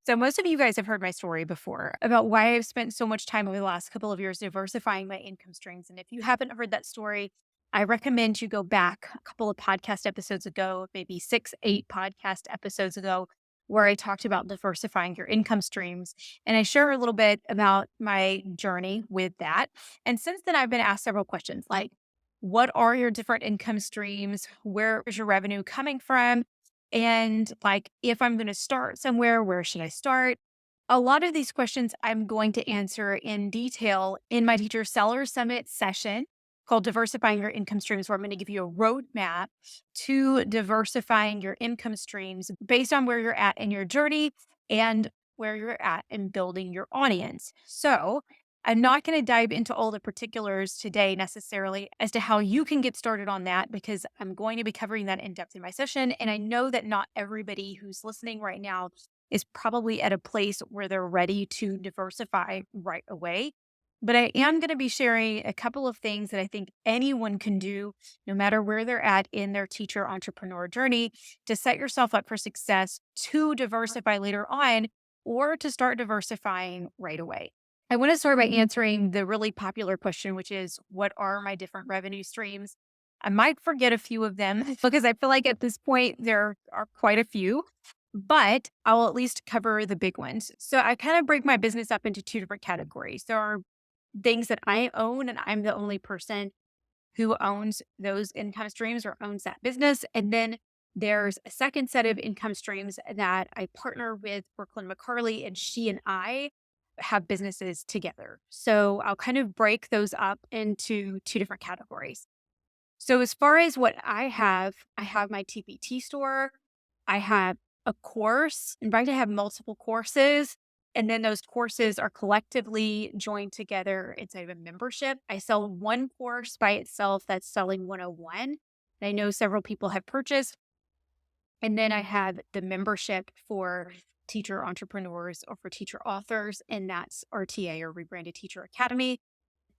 So most of you guys have heard my story before about why I've spent so much time over the last couple of years diversifying my income streams. And if you haven't heard that story, I recommend you go back a couple of podcast episodes ago, maybe 6, 8 podcast episodes ago, where I talked about diversifying your income streams. And I share a little bit about my journey with that. And since then, I've been asked several questions like, what are your different income streams? Where is your revenue coming from? And like, if I'm going to start somewhere, where should I start? A lot of these questions I'm going to answer in detail in my Teacher Seller Summit session called Diversifying Your Income Streams, where I'm going to give you a roadmap to diversifying your income streams based on where you're at in your journey and where you're at in building your audience. So, I'm not going to dive into all the particulars today necessarily as to how you can get started on that because I'm going to be covering that in depth in my session. And I know that not everybody who's listening right now is probably at a place where they're ready to diversify right away. But I am going to be sharing a couple of things that I think anyone can do, no matter where they're at in their teacher entrepreneur journey, to set yourself up for success to diversify later on or to start diversifying right away. I want to start by answering the really popular question, which is what are my different revenue streams? I might forget a few of them because I feel like at this point there are quite a few, but I'll at least cover the big ones. So I kind of break my business up into two different categories. There are things that I own, and I'm the only person who owns those income streams or owns that business. And then there's a second set of income streams that I partner with Brooklyn McCarley, and she and I have businesses together. So I'll kind of break those up into two different categories. So as far as what I have my TPT store, I have a course. In fact, I have multiple courses. And then those courses are collectively joined together inside of a membership. I sell one course by itself that's selling 101. I know several people have purchased. And then I have the membership for teacher entrepreneurs or for teacher authors, and that's RTA or Rebranded Teacher Academy.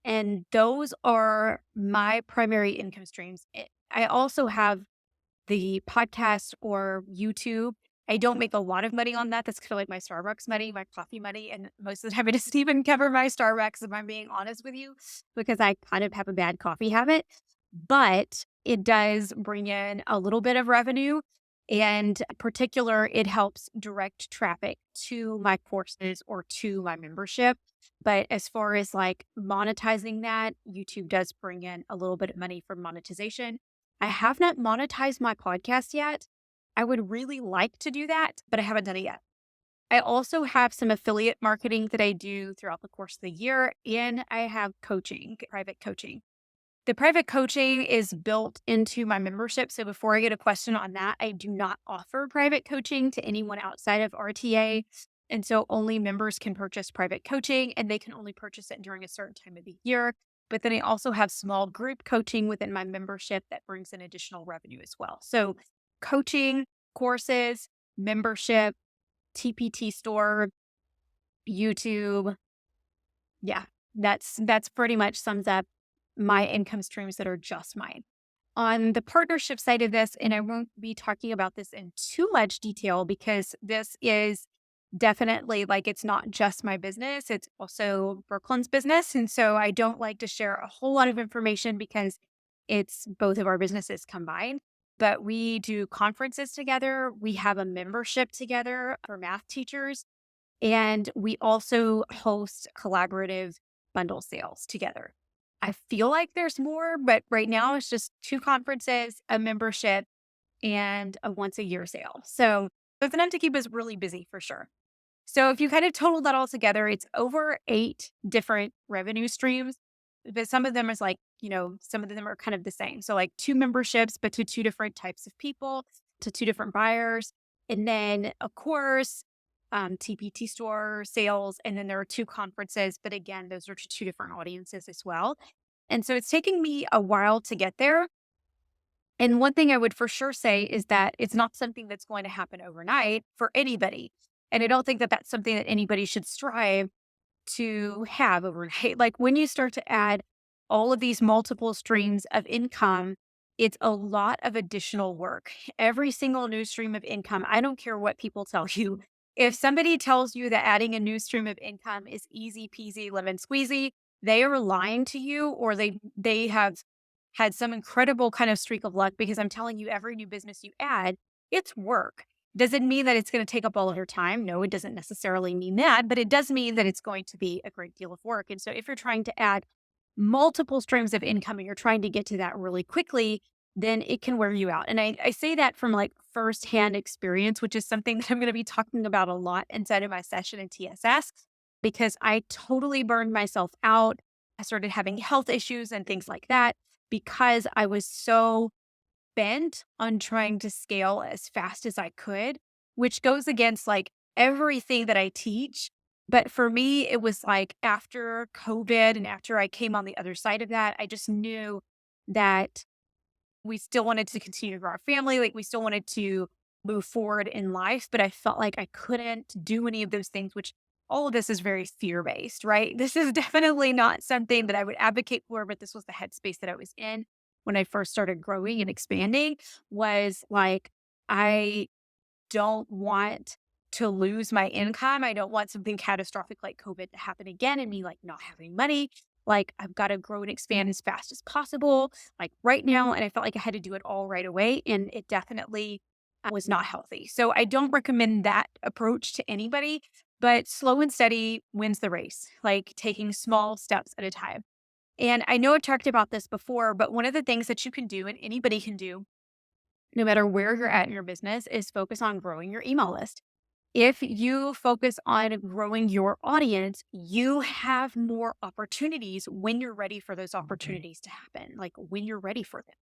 And those are my primary income streams. I also have the podcast or YouTube. I don't make a lot of money on that. That's kind of like my Starbucks money, my coffee money. And most of the time, it doesn't even cover my Starbucks, if I'm being honest with you, because I kind of have a bad coffee habit. But it does bring in a little bit of revenue. And in particular, it helps direct traffic to my courses or to my membership. But as far as like monetizing that, YouTube does bring in a little bit of money for monetization. I have not monetized my podcast yet. I would really like to do that, but I haven't done it yet. I also have some affiliate marketing that I do throughout the course of the year, and I have coaching, private coaching. The private coaching is built into my membership. So before I get a question on that, I do not offer private coaching to anyone outside of RTA. And so only members can purchase private coaching, and they can only purchase it during a certain time of the year. But then I also have small group coaching within my membership that brings in additional revenue as well. So coaching, courses, membership, TPT store, YouTube. Yeah, that's pretty much sums up my income streams that are just mine. On the partnership side of this, and I won't be talking about this in too much detail because this is definitely like it's not just my business, it's also Brooklyn's business. And so I don't like to share a whole lot of information because it's both of our businesses combined. But we do conferences together, we have a membership together for math teachers, and we also host collaborative bundle sales together. I feel like there's more, but right now it's just two conferences, a membership, and a once a year sale. So it's enough to keep us really busy for sure. So if you kind of total that all together, it's over 8 different revenue streams. But some of them is like, some of them are kind of the same. So like 2 memberships, but to 2 different types of people, to 2 different buyers. And then of course, TPT store sales. And then there are 2 conferences. But again, those are to 2 different audiences as well. And so it's taking me a while to get there. And one thing I would for sure say is that it's not something that's going to happen overnight for anybody. And I don't think that that's something that anybody should strive to have overnight. Like when you start to add all of these multiple streams of income, it's a lot of additional work. Every single new stream of income, I don't care what people tell you, If somebody tells you that adding a new stream of income is easy peasy lemon squeezy, they are lying to you, or they have had some incredible kind of streak of luck, because I'm telling you, every new business you add, it's work. Does it mean that it's going to take up all of your time? No, it doesn't necessarily mean that, but it does mean that it's going to be a great deal of work. And so if you're trying to add multiple streams of income and you're trying to get to that really quickly, then it can wear you out. And I say that from like firsthand experience, which is something that I'm going to be talking about a lot inside of my session in TSS, because I totally burned myself out. I started having health issues and things like that because I was so bent on trying to scale as fast as I could, which goes against like everything that I teach. But for me, it was like after COVID and after I came on the other side of that, I just knew that we still wanted to continue to grow our family. Like we still wanted to move forward in life, but I felt like I couldn't do any of those things, which all of this is very fear based, right? This is definitely not something that I would advocate for, but this was the headspace that I was in when I first started growing and expanding. Was like, I don't want to lose my income. I don't want something catastrophic like COVID to happen again and me like not having money. Like I've got to grow and expand as fast as possible, like right now. And I felt like I had to do it all right away. And it definitely was not healthy. So I don't recommend that approach to anybody, but slow and steady wins the race, like taking small steps at a time. And I know I've talked about this before, but one of the things that you can do and anybody can do no matter where you're at in your business is focus on growing your email list. If you focus on growing your audience, you have more opportunities when you're ready for those opportunities to happen, like when you're ready for them.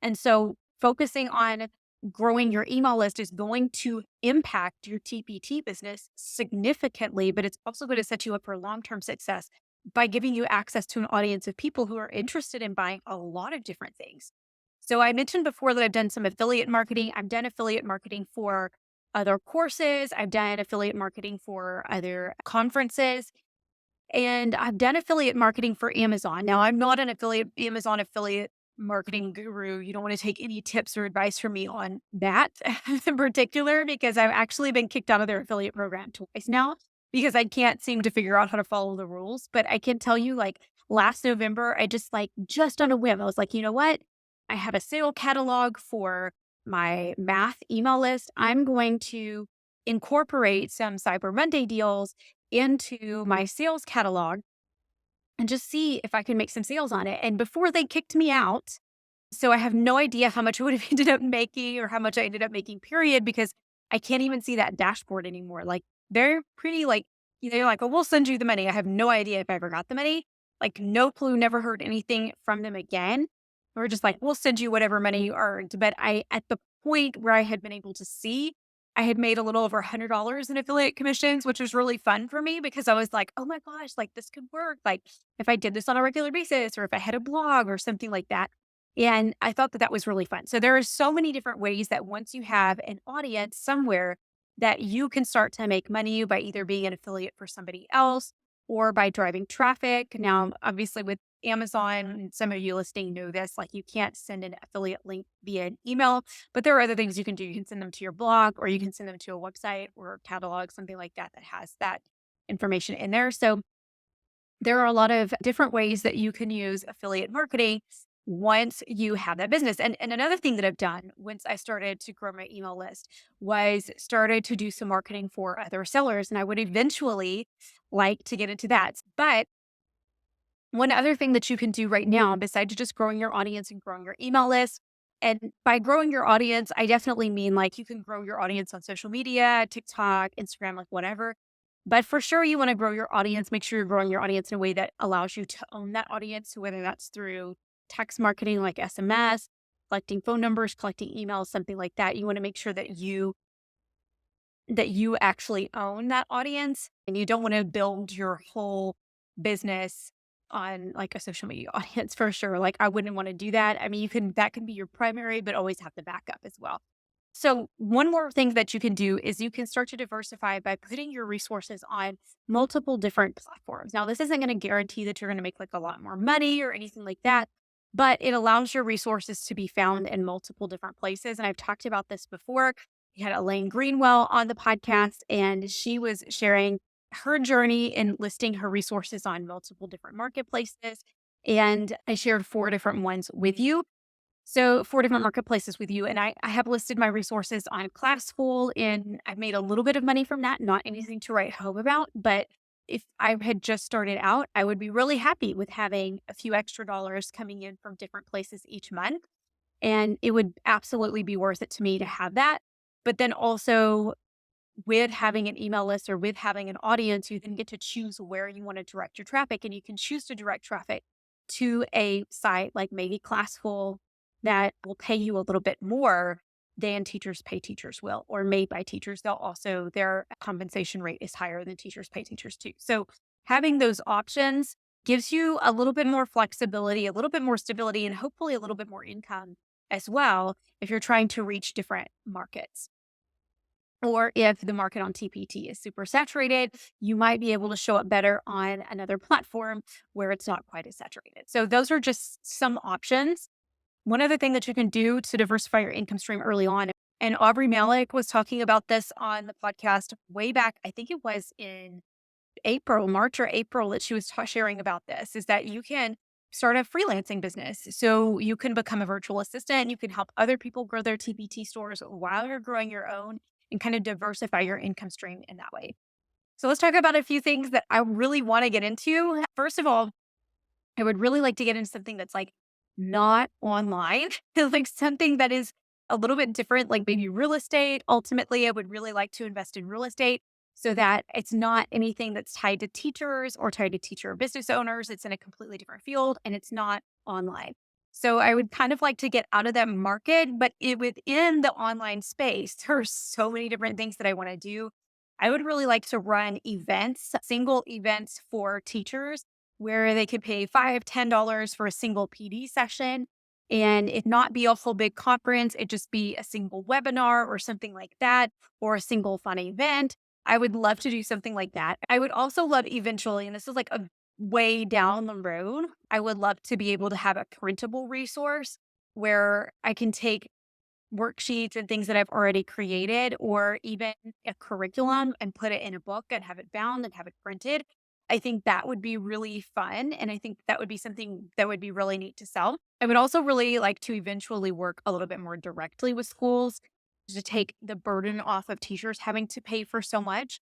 And so focusing on growing your email list is going to impact your TPT business significantly, but it's also going to set you up for long-term success by giving you access to an audience of people who are interested in buying a lot of different things. So I mentioned before that I've done some affiliate marketing. I've done affiliate marketing for other courses. I've done affiliate marketing for other conferences. And I've done affiliate marketing for Amazon. Now, I'm not an Amazon affiliate marketing guru. You don't want to take any tips or advice from me on that in particular, because I've actually been kicked out of their affiliate program twice now because I can't seem to figure out how to follow the rules. But I can tell you, like last November, I just on a whim, I was like, you know what? I have a sale catalog for my math email list. I'm going to incorporate some Cyber Monday deals into my sales catalog and just see if I can make some sales on it. And before they kicked me out, so I have no idea how much I would have ended up making or how much I ended up making, period, because I can't even see that dashboard anymore. Like they're pretty like, they're like, oh, we'll send you the money. I have no idea if I ever got the money. Like no clue, never heard anything from them again. We're just like, we'll send you whatever money you earned. But at the point where I had been able to see, I had made a little over $100 in affiliate commissions, which was really fun for me because I was like, oh my gosh, like this could work. Like if I did this on a regular basis or if I had a blog or something like that. And I thought that that was really fun. So there are so many different ways that once you have an audience somewhere that you can start to make money by either being an affiliate for somebody else or by driving traffic. Now, obviously with Amazon, and some of you listening know this, like you can't send an affiliate link via an email, but there are other things you can do. You can send them to your blog or you can send them to a website or a catalog, something like that, that has that information in there. So there are a lot of different ways that you can use affiliate marketing once you have that business. And another thing that I've done once I started to grow my email list was started to do some marketing for other sellers. And I would eventually like to get into that. But one other thing that you can do right now, besides just growing your audience and growing your email list, and by growing your audience, I definitely mean like you can grow your audience on social media, TikTok, Instagram, like whatever. But for sure, you want to grow your audience. Make sure you're growing your audience in a way that allows you to own that audience. So whether that's through text marketing like SMS, collecting phone numbers, collecting emails, something like that, you want to make sure that you actually own that audience, and you don't want to build your whole business on like a social media audience for sure. Like I wouldn't want to do that. I mean, that can be your primary, but always have the backup as well. So one more thing that you can do is you can start to diversify by putting your resources on multiple different platforms. Now, this isn't going to guarantee that you're going to make like a lot more money or anything like that, but it allows your resources to be found in multiple different places. And I've talked about this before. We had Elaine Greenwell on the podcast, and she was sharing her journey in listing her resources on multiple different marketplaces. And I shared four different ones with you. So, four different marketplaces with you. And I have listed my resources on Classful, and I've made a little bit of money from that, not anything to write home about. But if I had just started out, I would be really happy with having a few extra dollars coming in from different places each month. And it would absolutely be worth it to me to have that. But then also, with having an email list or with having an audience, you then get to choose where you want to direct your traffic. And you can choose to direct traffic to a site like maybe Classful that will pay you a little bit more than Teachers Pay Teachers will, or Made by Teachers. They'll also, their compensation rate is higher than Teachers Pay Teachers too. So having those options gives you a little bit more flexibility, a little bit more stability, and hopefully a little bit more income as well if you're trying to reach different markets. Or if the market on TPT is super saturated, you might be able to show up better on another platform where it's not quite as saturated. So those are just some options. One other thing that you can do to diversify your income stream early on, and Aubrey Malik was talking about this on the podcast way back, I think it was in March or April, that she was sharing about this, is that you can start a freelancing business. So you can become a virtual assistant. You can help other people grow their TPT stores while you're growing your own and kind of diversify your income stream in that way. So let's talk about a few things that I really want to get into. First of all, I would really like to get into something that's like not online, like something that is a little bit different, like maybe real estate. Ultimately, I would really like to invest in real estate so that it's not anything that's tied to teachers or tied to teacher or business owners. It's in a completely different field and it's not online. So I would kind of like to get out of that market, but within the online space, there are so many different things that I want to do. I would really like to run events, single events for teachers where they could pay $5, $10 for a single PD session and it not be a whole big conference. It just be a single webinar or something like that, or a single fun event. I would love to do something like that. I would also love eventually, and this is like a way down the road, I would love to be able to have a printable resource where I can take worksheets and things that I've already created, or even a curriculum, and put it in a book and have it bound and have it printed. I think that would be really fun. And I think that would be something that would be really neat to sell. I would also really like to eventually work a little bit more directly with schools to take the burden off of teachers having to pay for so much.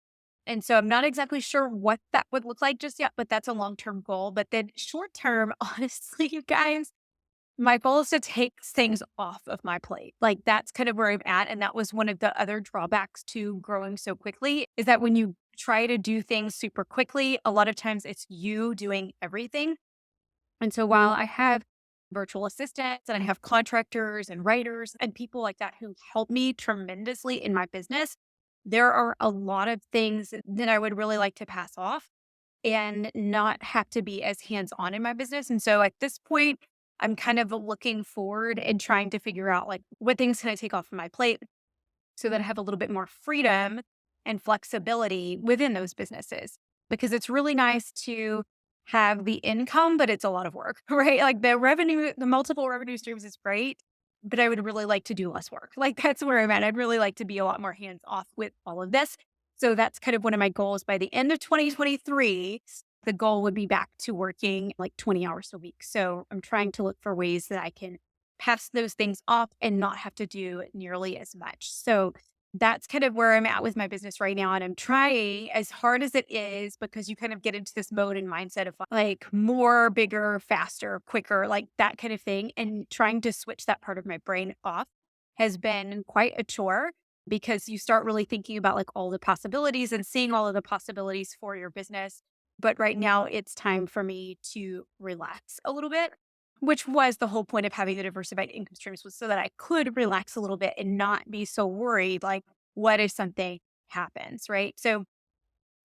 And so I'm not exactly sure what that would look like just yet, but that's a long-term goal. But then short term, honestly, you guys, my goal is to take things off of my plate. Like that's kind of where I'm at. And that was one of the other drawbacks to growing so quickly, is that when you try to do things super quickly, a lot of times it's you doing everything. And so while I have virtual assistants and I have contractors and writers and people like that who help me tremendously in my business, there are a lot of things that I would really like to pass off and not have to be as hands-on in my business. And so at this point, I'm kind of looking forward and trying to figure out like what things can I take off of my plate so that I have a little bit more freedom and flexibility within those businesses. Because it's really nice to have the income, but it's a lot of work, right? Like the revenue, the multiple revenue streams is great, but I would really like to do less work. Like that's where I'm at. I'd really like to be a lot more hands off with all of this. So that's kind of one of my goals by the end of 2023. The goal would be back to working like 20 hours a week. So I'm trying to look for ways that I can pass those things off and not have to do nearly as much. So that's kind of where I'm at with my business right now. And I'm trying as hard as it is, because you kind of get into this mode and mindset of like more, bigger, faster, quicker, like that kind of thing. And trying to switch that part of my brain off has been quite a chore, because you start really thinking about like all the possibilities and seeing all of the possibilities for your business. But right now it's time for me to relax a little bit, which was the whole point of having the diversified income streams, was so that I could relax a little bit and not be so worried, like, what if something happens, right? So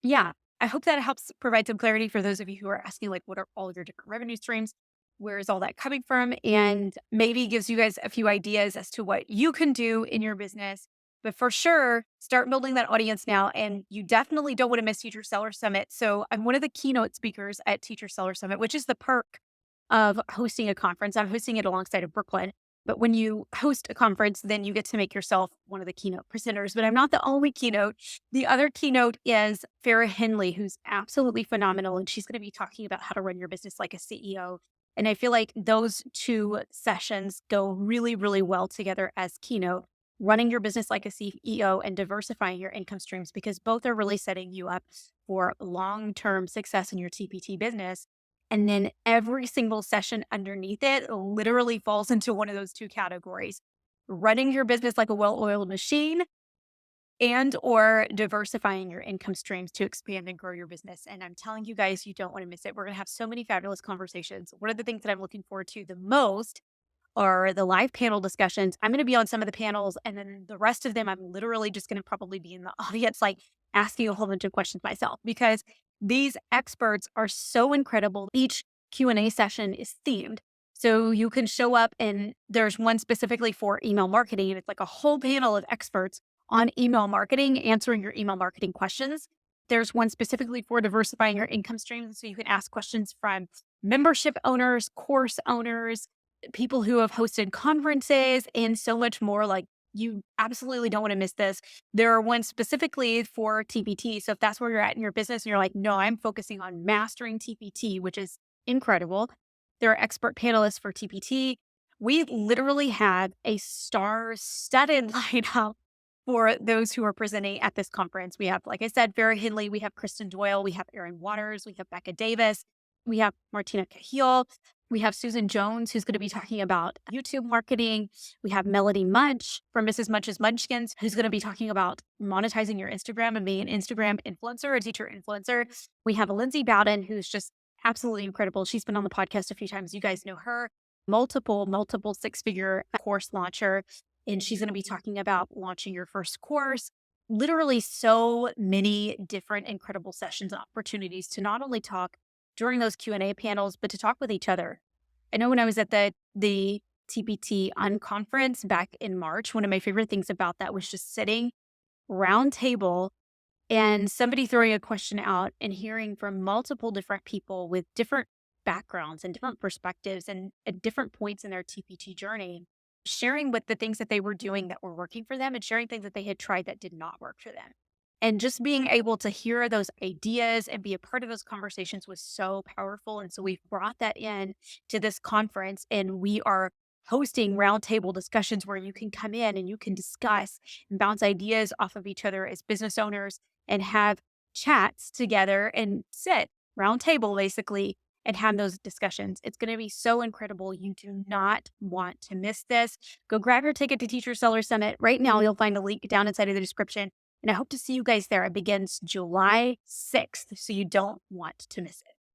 yeah, I hope that helps provide some clarity for those of you who are asking, like, what are all your different revenue streams? Where is all that coming from? And maybe gives you guys a few ideas as to what you can do in your business. But for sure, start building that audience now. And you definitely don't want to miss Teacher Seller Summit. So I'm one of the keynote speakers at Teacher Seller Summit, which is the perk of hosting a conference. I'm hosting it alongside of Brooklyn. But when you host a conference, then you get to make yourself one of the keynote presenters. But I'm not the only keynote. The other keynote is Farrah Henley, who's absolutely phenomenal. And she's going to be talking about how to run your business like a CEO. And I feel like those two sessions go really, really well together as keynote, running your business like a CEO and diversifying your income streams, because both are really setting you up for long-term success in your TPT business. And then every single session underneath it literally falls into one of those two categories: running your business like a well-oiled machine and or diversifying your income streams to expand and grow your business. And I'm telling you guys, you don't want to miss it. We're going to have so many fabulous conversations. One of the things that I'm looking forward to the most are the live panel discussions. I'm going to be on some of the panels, and then the rest of them, I'm literally just going to probably be in the audience, like asking a whole bunch of questions myself, because these experts are so incredible. Each Q&A session is themed. So you can show up, and there's one specifically for email marketing, and it's like a whole panel of experts on email marketing, answering your email marketing questions. There's one specifically for diversifying your income streams. So you can ask questions from membership owners, course owners, people who have hosted conferences, and so much more. Like, you absolutely don't want to miss this. There are ones specifically for TPT. So if that's where you're at in your business and you're like, no, I'm focusing on mastering TPT, which is incredible. There are expert panelists for TPT. We literally have a star-studded lineup for those who are presenting at this conference. We have, like I said, Farrah Henley, we have Kristen Doyle, we have Erin Waters, we have Becca Davis, we have Martina Cahill, we have Susan Jones, who's going to be talking about YouTube marketing. We have Melody Munch from Mrs. Munch's Munchkins, who's going to be talking about monetizing your Instagram and being an Instagram influencer, a teacher influencer. We have Lindsay Bowden, who's just absolutely incredible. She's been on the podcast a few times. You guys know her. Multiple six-figure course launcher. And she's going to be talking about launching your first course. Literally so many different incredible sessions and opportunities to not only talk during those Q&A panels, but to talk with each other. I know when I was at the TPT unconference back in March, one of my favorite things about that was just sitting round table and somebody throwing a question out and hearing from multiple different people with different backgrounds and different perspectives and at different points in their TPT journey, sharing what the things that they were doing that were working for them and sharing things that they had tried that did not work for them. And just being able to hear those ideas and be a part of those conversations was so powerful. And so we've brought that in to this conference, and we are hosting roundtable discussions where you can come in and you can discuss and bounce ideas off of each other as business owners and have chats together and sit roundtable basically and have those discussions. It's going to be so incredible. You do not want to miss this. Go grab your ticket to Teacher Seller Summit. Right now, you'll find a link down inside of the description. And I hope to see you guys there. It begins July 6th, so you don't want to miss it.